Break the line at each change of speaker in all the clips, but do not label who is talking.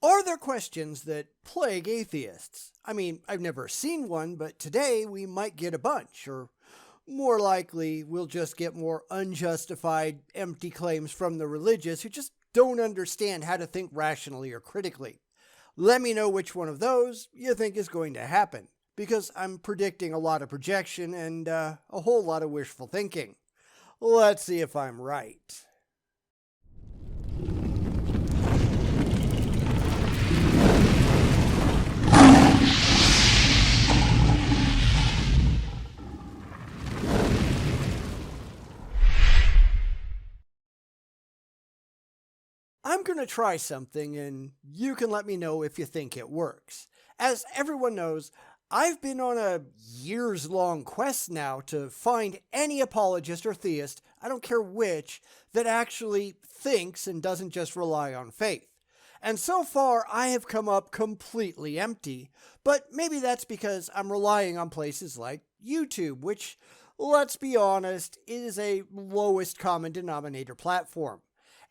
Are there questions that plague atheists? I mean, I've never seen one, but today we might get a bunch, or more likely, we'll just get more unjustified, empty claims from the religious who just don't understand how to think rationally or critically. Let me know which one of those you think is going to happen, because I'm predicting a lot of projection and a whole lot of wishful thinking. Let's see if I'm right. I'm going to try something and you can let me know if you think it works. As everyone knows, I've been on a years-long quest now to find any apologist or theist, I don't care which, that actually thinks and doesn't just rely on faith. And so far, I have come up completely empty, but maybe that's because I'm relying on places like YouTube, which, let's be honest, is a lowest common denominator platform.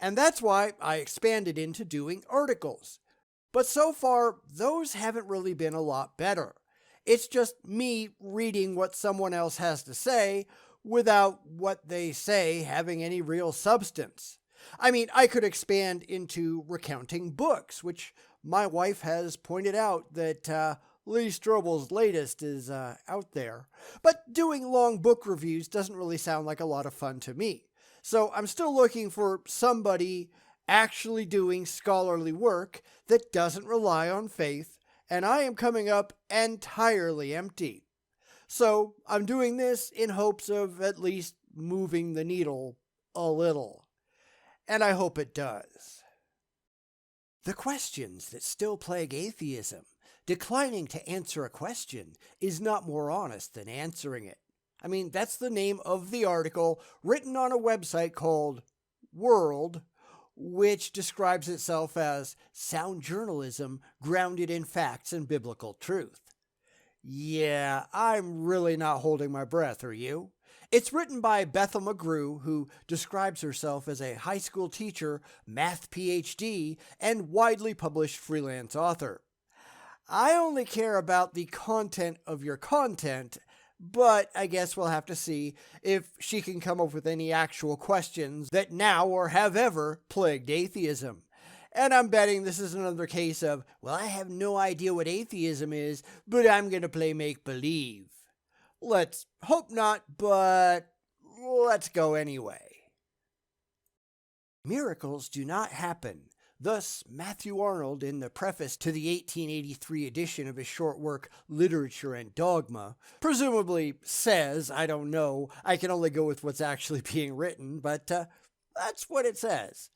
And that's why I expanded into doing articles. But so far, those haven't really been a lot better. It's just me reading what someone else has to say without what they say having any real substance. I mean, I could expand into recounting books, which my wife has pointed out that Lee Strobel's latest is out there. But doing long book reviews doesn't really sound like a lot of fun to me. So I'm still looking for somebody actually doing scholarly work that doesn't rely on faith, and I am coming up entirely empty. So I'm doing this in hopes of at least moving the needle a little. And I hope it does. The questions that still plague atheism. Declining to answer a question is not more honest than answering it. I mean, that's the name of the article written on a website called World, which describes itself as sound journalism grounded in facts and biblical truth. Yeah, I'm really not holding my breath, are you? It's written by Bethel McGrew, who describes herself as a high school teacher, math PhD, and widely published freelance author. I only care about the content of your content, but I guess we'll have to see if she can come up with any actual questions that now or have ever plagued atheism. And I'm betting this is another case of, well, I have no idea what atheism is, but I'm going to play make-believe. Let's hope not, but let's go anyway. Miracles do not happen. Thus, Matthew Arnold, in the preface to the 1883 edition of his short work Literature and Dogma, presumably says, I don't know, I can only go with what's actually being written, but that's what it says.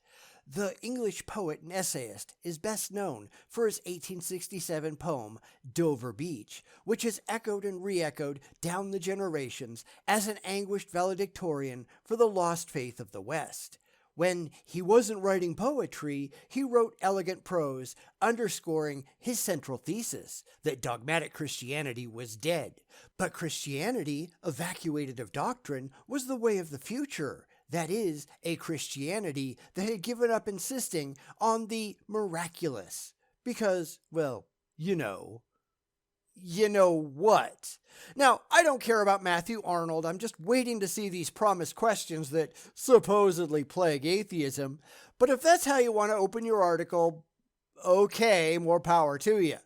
The English poet and essayist is best known for his 1867 poem, Dover Beach, which has echoed and re-echoed down the generations as an anguished valedictorian for the lost faith of the West. When he wasn't writing poetry, he wrote elegant prose, underscoring his central thesis that dogmatic Christianity was dead. But Christianity, evacuated of doctrine, was the way of the future. That is, a Christianity that had given up insisting on the miraculous. Because, well, you know. You know what? Now, I don't care about Matthew Arnold. I'm just waiting to see these promised questions that supposedly plague atheism. But if that's how you want to open your article, okay, more power to you.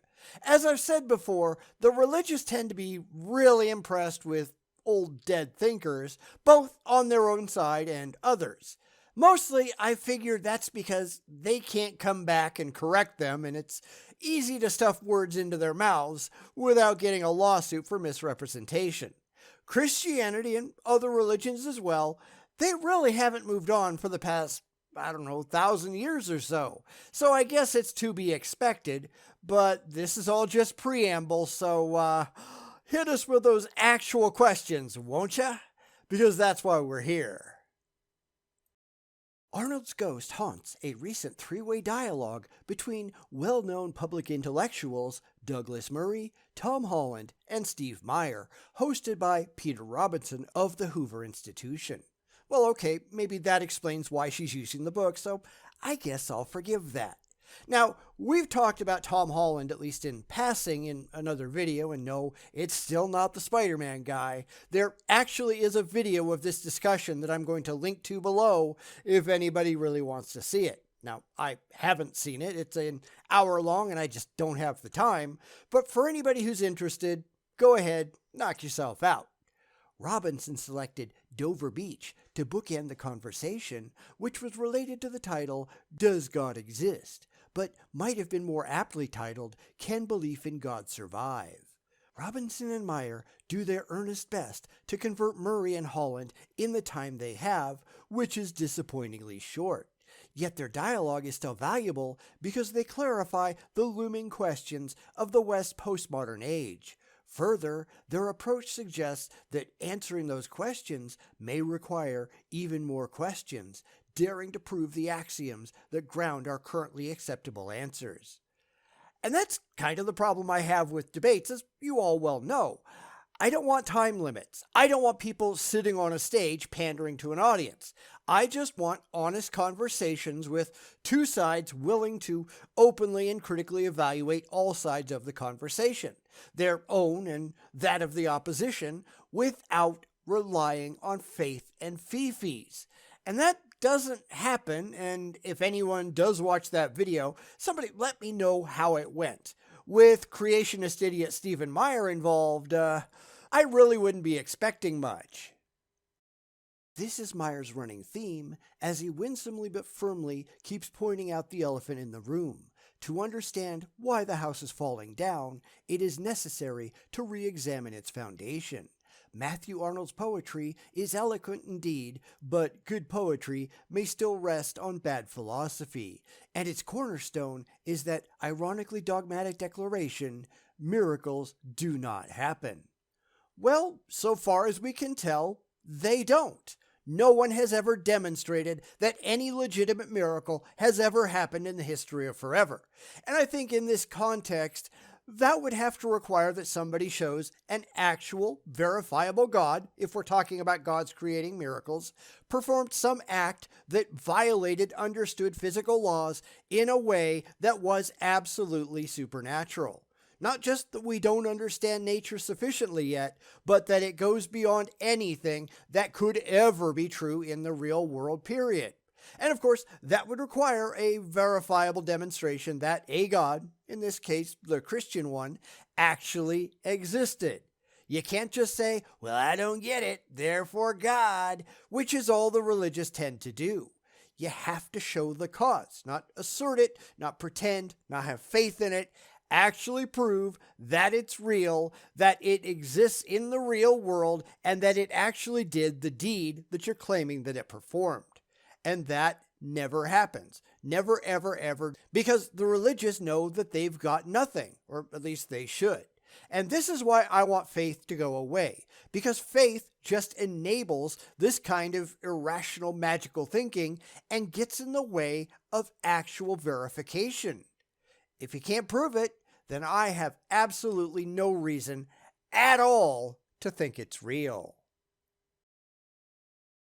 As I've said before, the religious tend to be really impressed with old dead thinkers, both on their own side and others. Mostly, I figure that's because they can't come back and correct them, and it's easy to stuff words into their mouths without getting a lawsuit for misrepresentation. Christianity and other religions as well, they really haven't moved on for the past, 1,000 years or so. So I guess it's to be expected, but this is all just preamble, so hit us with those actual questions, won't ya? Because that's why we're here. Arnold's ghost haunts a recent three-way dialogue between well-known public intellectuals Douglas Murray, Tom Holland, and Steve Meyer, hosted by Peter Robinson of the Hoover Institution. Well, okay, maybe that explains why she's using the book, so I guess I'll forgive that. Now, we've talked about Tom Holland, at least in passing, in another video, and no, it's still not the Spider-Man guy. There actually is a video of this discussion that I'm going to link to below if anybody really wants to see it. Now, I haven't seen it. It's an hour long, and I just don't have the time. But for anybody who's interested, go ahead, knock yourself out. Robinson selected Dover Beach to bookend the conversation, which was related to the title, Does God Exist?, but might have been more aptly titled, Can Belief in God Survive? Robinson and Meyer do their earnest best to convert Murray and Holland in the time they have, which is disappointingly short. Yet their dialogue is still valuable because they clarify the looming questions of the West postmodern age. Further, their approach suggests that answering those questions may require even more questions, daring to prove the axioms that ground our currently acceptable answers. And that's kind of the problem I have with debates, as you all well know. I don't want time limits. I don't want people sitting on a stage pandering to an audience. I just want honest conversations with two sides willing to openly and critically evaluate all sides of the conversation, their own and that of the opposition, without relying on faith and fee-fees. And that doesn't happen, and if anyone does watch that video, somebody let me know how it went. With creationist idiot Stephen Meyer involved, I really wouldn't be expecting much. This is Meyer's running theme, as he winsomely but firmly keeps pointing out the elephant in the room. To understand why the house is falling down, it is necessary to re-examine its foundation. Matthew Arnold's poetry is eloquent indeed, but good poetry may still rest on bad philosophy, and its cornerstone is that ironically dogmatic declaration, miracles do not happen. Well, so far as we can tell, they don't. No one has ever demonstrated that any legitimate miracle has ever happened in the history of forever. And I think in this context, that would have to require that somebody shows an actual, verifiable God, if we're talking about God's creating miracles, performed some act that violated understood physical laws in a way that was absolutely supernatural. Not just that we don't understand nature sufficiently yet, but that it goes beyond anything that could ever be true in the real world, period. And of course, that would require a verifiable demonstration that a God, in this case the Christian one, actually existed. You can't just say, well, I don't get it, therefore God, which is all the religious tend to do. You have to show the cause, not assert it, not pretend, not have faith in it. Actually prove that it's real, that it exists in the real world, and that it actually did the deed that you're claiming that it performed. And that never happens. Never, ever, ever. Because the religious know that they've got nothing, or at least they should. And this is why I want faith to go away. Because faith just enables this kind of irrational, magical thinking and gets in the way of actual verification. If you can't prove it, then I have absolutely no reason at all to think it's real.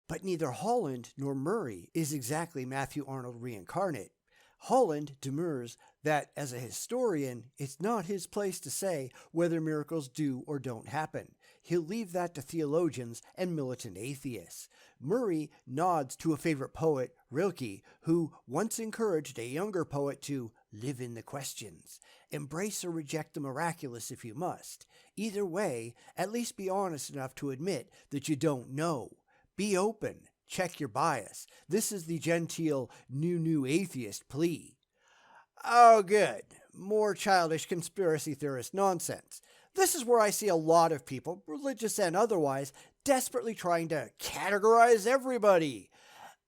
But neither Holland nor Murray is exactly Matthew Arnold reincarnate. Holland demurs that as a historian, it's not his place to say whether miracles do or don't happen. He'll leave that to theologians and militant atheists. Murray nods to a favorite poet, Rilke, who once encouraged a younger poet to live in the questions. Embrace or reject the miraculous if you must. Either way, at least be honest enough to admit that you don't know. Be open. Check your bias. This is the genteel new atheist plea. Oh, good. More childish conspiracy theorist nonsense. This is where I see a lot of people, religious and otherwise, desperately trying to categorize everybody.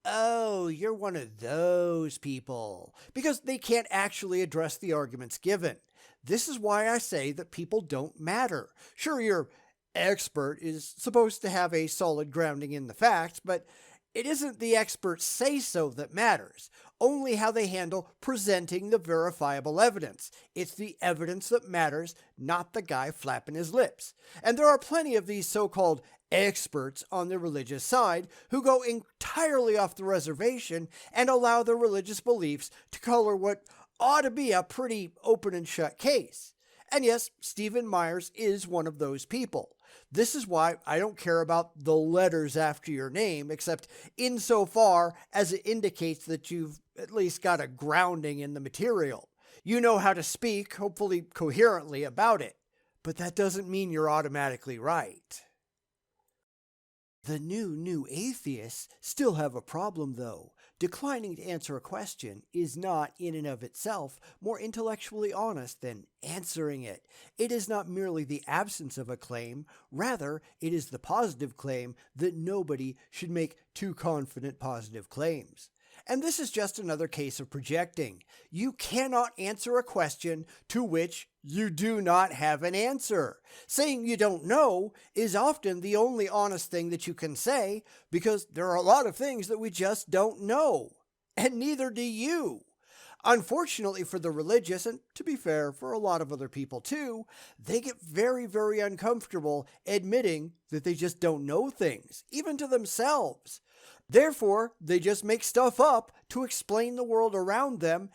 Oh, you're one of those people. Because they can't actually address the arguments given. This is why I say that people don't matter. Sure, your expert is supposed to have a solid grounding in the facts, but it isn't the expert's say-so that matters, only how they handle presenting the verifiable evidence. It's the evidence that matters, not the guy flapping his lips. And there are plenty of these so-called experts on the religious side who go entirely off the reservation and allow their religious beliefs to color what ought to be a pretty open and shut case. And yes, Stephen Myers is one of those people. This is why I don't care about the letters after your name, except insofar as it indicates that you've at least got a grounding in the material. You know how to speak, hopefully coherently, about it. But that doesn't mean you're automatically right. The new atheists still have a problem, though. Declining to answer a question is not, in and of itself, more intellectually honest than answering it. It is not merely the absence of a claim, rather, it is the positive claim that nobody should make too confident positive claims. And this is just another case of projecting. You cannot answer a question to which you do not have an answer. Saying you don't know is often the only honest thing that you can say, because there are a lot of things that we just don't know. And neither do you. Unfortunately for the religious, and to be fair, for a lot of other people too, they get very, very uncomfortable admitting that they just don't know things, even to themselves. Therefore, they just make stuff up to explain the world around them,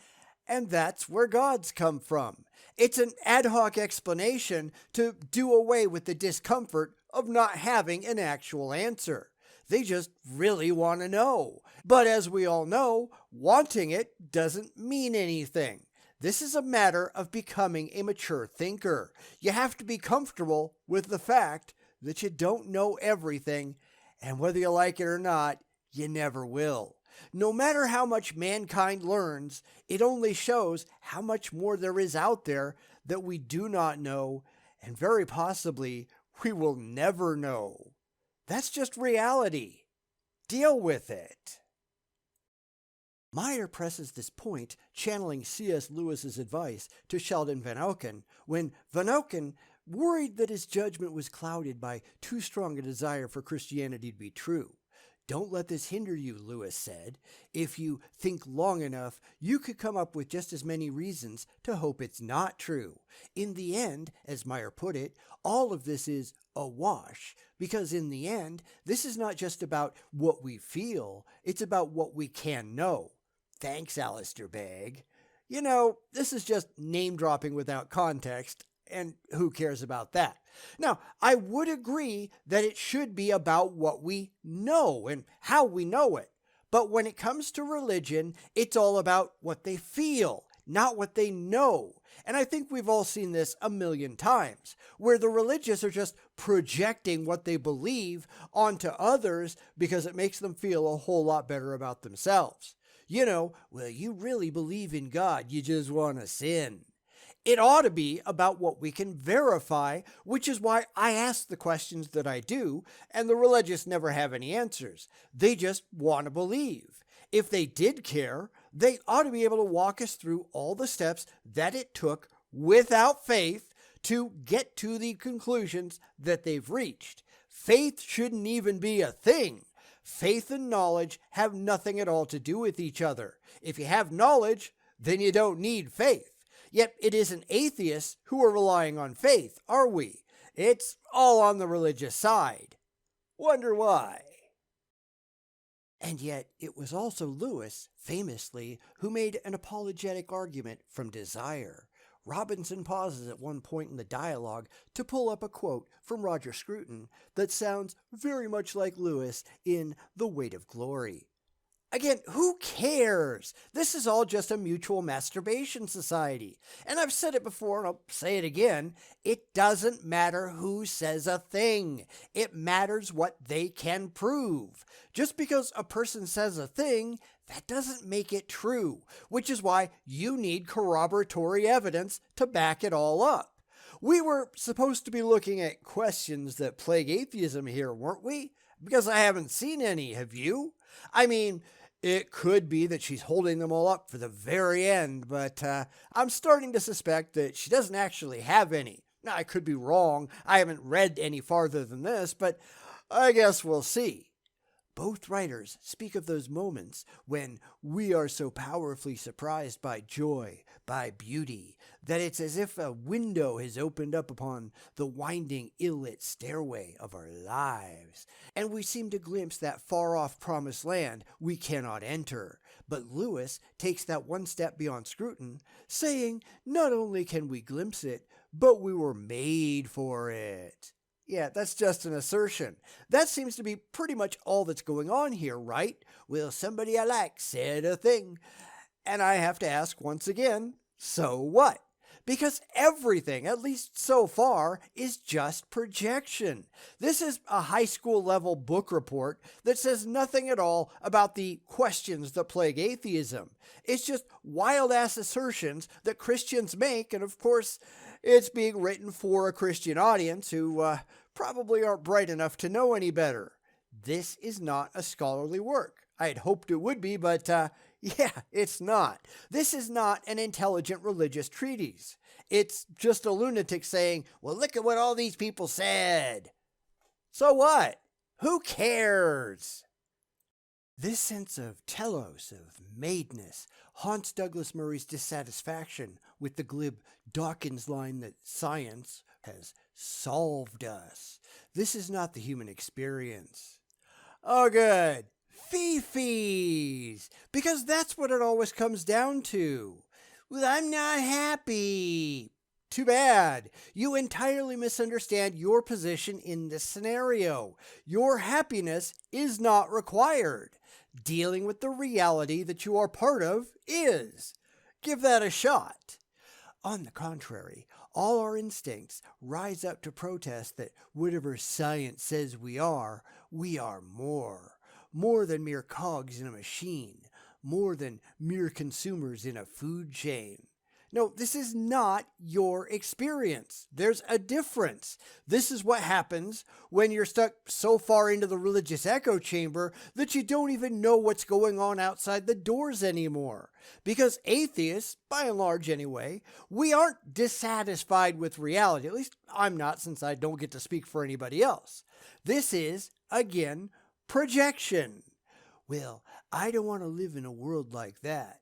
and that's where gods come from. It's an ad hoc explanation to do away with the discomfort of not having an actual answer. They just really want to know. But as we all know, wanting it doesn't mean anything. This is a matter of becoming a mature thinker. You have to be comfortable with the fact that you don't know everything, and whether you like it or not, you never will. No matter how much mankind learns, it only shows how much more there is out there that we do not know, and very possibly we will never know. That's just reality. Deal with it. Meyer presses this point, channeling C.S. Lewis's advice to Sheldon Van Auken, when Van Auken, worried that his judgment was clouded by too strong a desire for Christianity to be true. Don't let this hinder you, Lewis said. If you think long enough, you could come up with just as many reasons to hope it's not true. In the end, as Meyer put it, all of this is a wash, because in the end, this is not just about what we feel, it's about what we can know. Thanks, Alistair Begg. You know, this is just name-dropping without context, and who cares about that? Now, I would agree that it should be about what we know and how we know it. But when it comes to religion, it's all about what they feel, not what they know. And I think we've all seen this a million times, where the religious are just projecting what they believe onto others because it makes them feel a whole lot better about themselves. You know, well, you really believe in God, you just want to sin. It ought to be about what we can verify, which is why I ask the questions that I do, and the religious never have any answers. They just want to believe. If they did care, they ought to be able to walk us through all the steps that it took without faith to get to the conclusions that they've reached. Faith shouldn't even be a thing. Faith and knowledge have nothing at all to do with each other. If you have knowledge, then you don't need faith. Yet it isn't atheists who are relying on faith, are we? It's all on the religious side. Wonder why? And yet it was also Lewis, famously, who made an apologetic argument from desire. Robinson pauses at one point in the dialogue to pull up a quote from Roger Scruton that sounds very much like Lewis in The Weight of Glory. Again, who cares? This is all just a mutual masturbation society. And I've said it before, and I'll say it again. It doesn't matter who says a thing. It matters what they can prove. Just because a person says a thing, that doesn't make it true, which is why you need corroboratory evidence to back it all up. We were supposed to be looking at questions that plague atheism here, weren't we? Because I haven't seen any, have you? I mean, it could be that she's holding them all up for the very end, but I'm starting to suspect that she doesn't actually have any. Now, I could be wrong. I haven't read any farther than this, but I guess we'll see. Both writers speak of those moments when we are so powerfully surprised by joy, by beauty, that it's as if a window has opened up upon the winding, ill-lit stairway of our lives, and we seem to glimpse that far-off promised land we cannot enter. But Lewis takes that one step beyond Scruton, saying not only can we glimpse it, but we were made for it. Yeah, that's just an assertion. That seems to be pretty much all that's going on here, right? Well, somebody I like said a thing. And I have to ask once again, so what? Because everything, at least so far, is just projection. This is a high school level book report that says nothing at all about the questions that plague atheism. It's just wild ass assertions that Christians make, and of course, it's being written for a Christian audience who probably aren't bright enough to know any better. This is not a scholarly work. I had hoped it would be, but yeah, it's not. This is not an intelligent religious treatise. It's just a lunatic saying, well, look at what all these people said. So what? Who cares? This sense of telos, of madeness, haunts Douglas Murray's dissatisfaction with the glib Dawkins line that science has solved us. This is not the human experience. Oh, good. Fee-fees. Because that's what it always comes down to. Well, I'm not happy. Too bad. You entirely misunderstand your position in this scenario. Your happiness is not required. Dealing with the reality that you are part of is. Give that a shot. On the contrary, all our instincts rise up to protest that whatever science says we are more. More than mere cogs in a machine. More than mere consumers in a food chain. No, this is not your experience. There's a difference. This is what happens when you're stuck so far into the religious echo chamber that you don't even know what's going on outside the doors anymore. Because atheists, by and large anyway, we aren't dissatisfied with reality. At least I'm not, since I don't get to speak for anybody else. This is, again, projection. Well, I don't want to live in a world like that.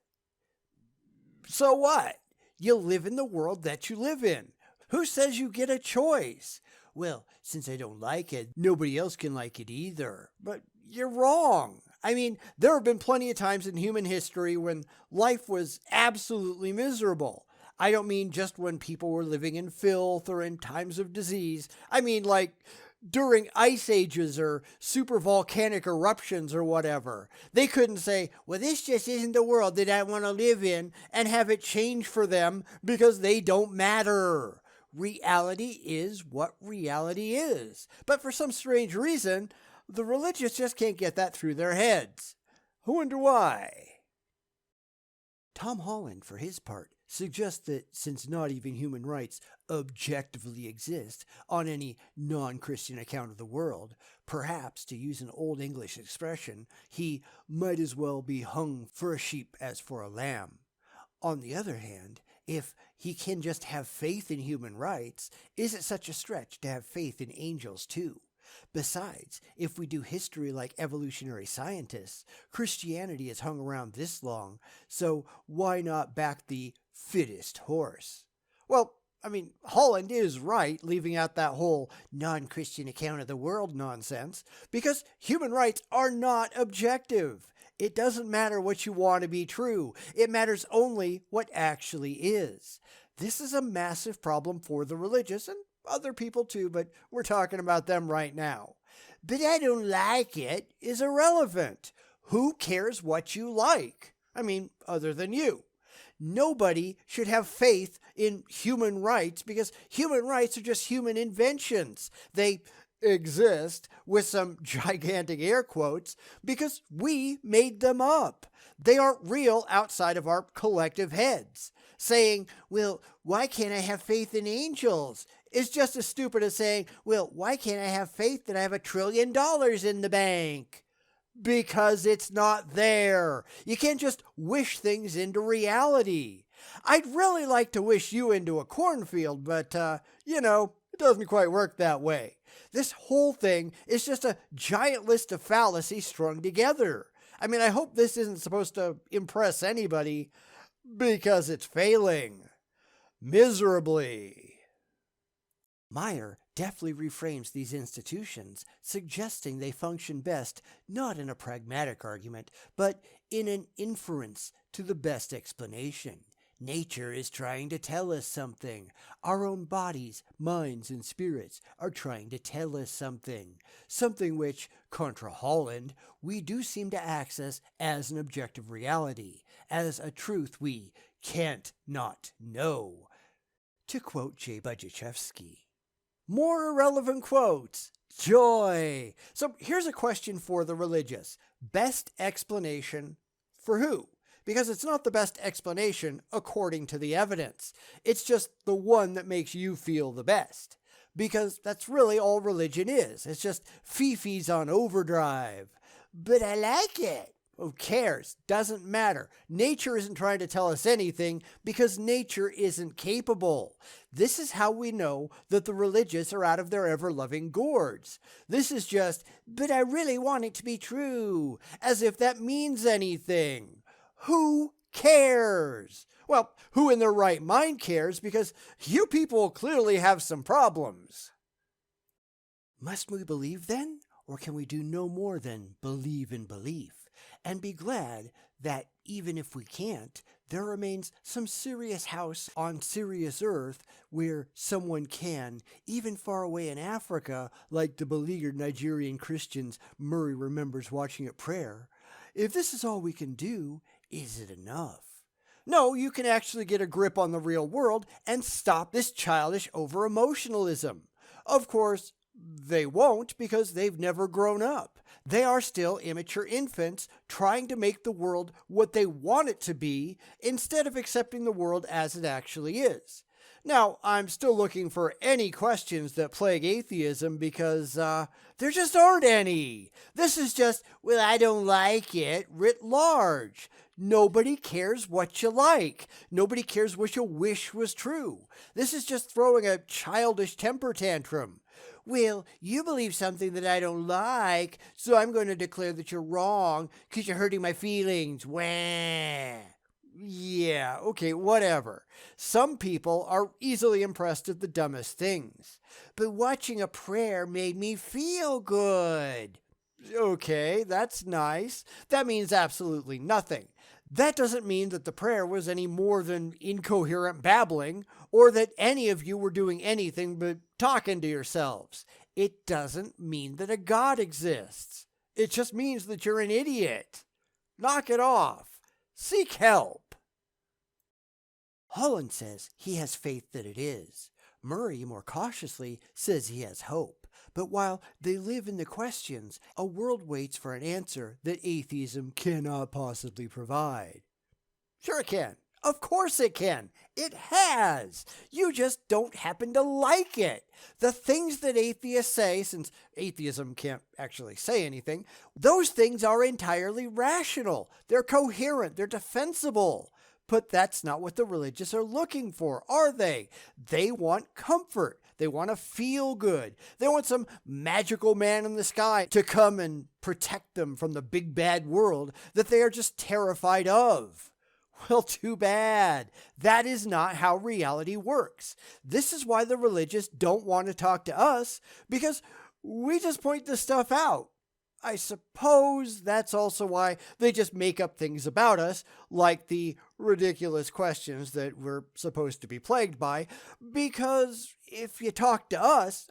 So what? You live in the world that you live in. Who says you get a choice? Well, since I don't like it, nobody else can like it either. But you're wrong. I mean, there have been plenty of times in human history when life was absolutely miserable. I don't mean just when people were living in filth or in times of disease. I mean like during ice ages or super volcanic eruptions or whatever. They couldn't say, well, this just isn't the world that I want to live in, and have it change for them because they don't matter. Reality is what reality is. But for some strange reason, the religious just can't get that through their heads. I wonder why. Tom Holland, for his part, suggests that since not even human rights objectively exist on any non-Christian account of the world, perhaps, to use an old English expression, he might as well be hung for a sheep as for a lamb. On the other hand, if he can just have faith in human rights, is it such a stretch to have faith in angels too? Besides, if we do history like evolutionary scientists, Christianity has hung around this long, so why not back the fittest horse? Well, I mean, Holland is right, leaving out that whole non-Christian account of the world nonsense, because human rights are not objective. It doesn't matter what you want to be true. It matters only what actually is. This is a massive problem for the religious and other people too, but we're talking about them right now. But I don't like it is irrelevant. Who cares what you like? I mean, other than you. Nobody should have faith in human rights because human rights are just human inventions. They exist with some gigantic air quotes because we made them up. They aren't real outside of our collective heads. Saying, well, why can't I have faith in angels? Is just as stupid as saying, well, why can't I have faith that I have $1 trillion in the bank? Because it's not there. You can't just wish things into reality. I'd really like to wish you into a cornfield, but, it doesn't quite work that way. This whole thing is just a giant list of fallacies strung together. I mean, I hope this isn't supposed to impress anybody because it's failing. miserably. Meyer deftly reframes these institutions, suggesting they function best not in a pragmatic argument, but in an inference to the best explanation. Nature is trying to tell us something. Our own bodies, minds, and spirits are trying to tell us something. Something which, contra Holland, we do seem to access as an objective reality, as a truth we can't not know. To quote J. Budachevsky. More irrelevant quotes. Joy. So here's a question for the religious. Best explanation for who? Because it's not the best explanation according to the evidence. It's just the one that makes you feel the best. Because that's really all religion is. It's just fifis on overdrive. But I like it. Who cares? Doesn't matter. Nature isn't trying to tell us anything because nature isn't capable. This is how we know that the religious are out of their ever-loving gourds. This is just, but I really want it to be true, as if that means anything. Who cares? Well, who in their right mind cares, because you people clearly have some problems. Must we believe then, or can we do no more than believe in belief? And be glad that even if we can't, there remains some serious house on serious earth where someone can, even far away in Africa, like the beleaguered Nigerian Christians Murray remembers watching at prayer. If this is all we can do, is it enough? No, you can actually get a grip on the real world and stop this childish over-emotionalism. Of course, they won't because they've never grown up. They are still immature infants trying to make the world what they want it to be instead of accepting the world as it actually is. Now, I'm still looking for any questions that plague atheism because there just aren't any. This is just, well, I don't like it, writ large. Nobody cares what you like. Nobody cares what you wish was true. This is just throwing a childish temper tantrum. Well, you believe something that I don't like, so I'm going to declare that you're wrong because you're hurting my feelings. Wah. Yeah, okay, whatever. Some people are easily impressed at the dumbest things. But watching a prayer made me feel good. Okay, that's nice. That means absolutely nothing. That doesn't mean that the prayer was any more than incoherent babbling, or that any of you were doing anything but talking to yourselves. It doesn't mean that a God exists. It just means that you're an idiot. Knock it off. Seek help. Holland says he has faith that it is. Murray, more cautiously, says he has hope. But while they live in the questions, a world waits for an answer that atheism cannot possibly provide. Sure it can. Of course it can. It has. You just don't happen to like it. The things that atheists say, since atheism can't actually say anything, those things are entirely rational. They're coherent. They're defensible. But that's not what the religious are looking for, are they? They want comfort. They want to feel good. They want some magical man in the sky to come and protect them from the big bad world that they are just terrified of. Well, too bad. That is not how reality works. This is why the religious don't want to talk to us, because we just point this stuff out. I suppose that's also why they just make up things about us, like the ridiculous questions that we're supposed to be plagued by, because if you talk to us,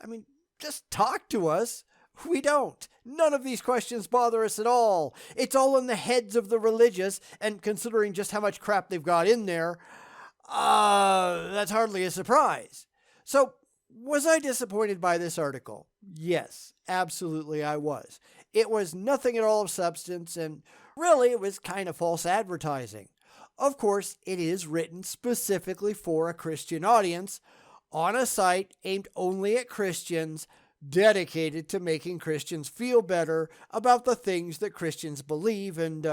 just talk to us. We don't. None of these questions bother us at all. It's all in the heads of the religious, and considering just how much crap they've got in there, that's hardly a surprise. So, was I disappointed by this article? Yes, absolutely I was. It was nothing at all of substance, and really it was kind of false advertising. Of course, it is written specifically for a Christian audience, on a site aimed only at Christians, dedicated to making Christians feel better about the things that Christians believe, and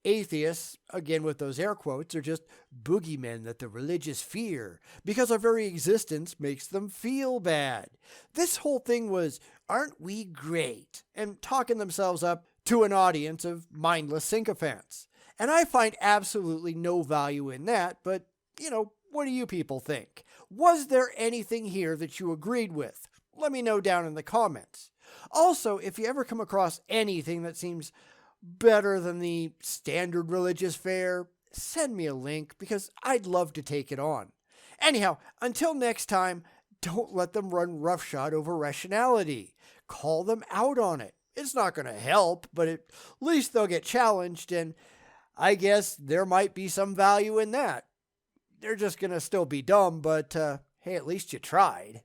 atheists, again with those air quotes, are just boogeymen that the religious fear because our very existence makes them feel bad. This whole thing was, aren't we great? And talking themselves up to an audience of mindless sycophants. And I find absolutely no value in that, but, What do you people think? Was there anything here that you agreed with? Let me know down in the comments. Also, if you ever come across anything that seems better than the standard religious fare, send me a link because I'd love to take it on. Anyhow, until next time, don't let them run roughshod over rationality. Call them out on it. It's not going to help, but at least they'll get challenged, and I guess there might be some value in that. They're just going to still be dumb, but hey, at least you tried.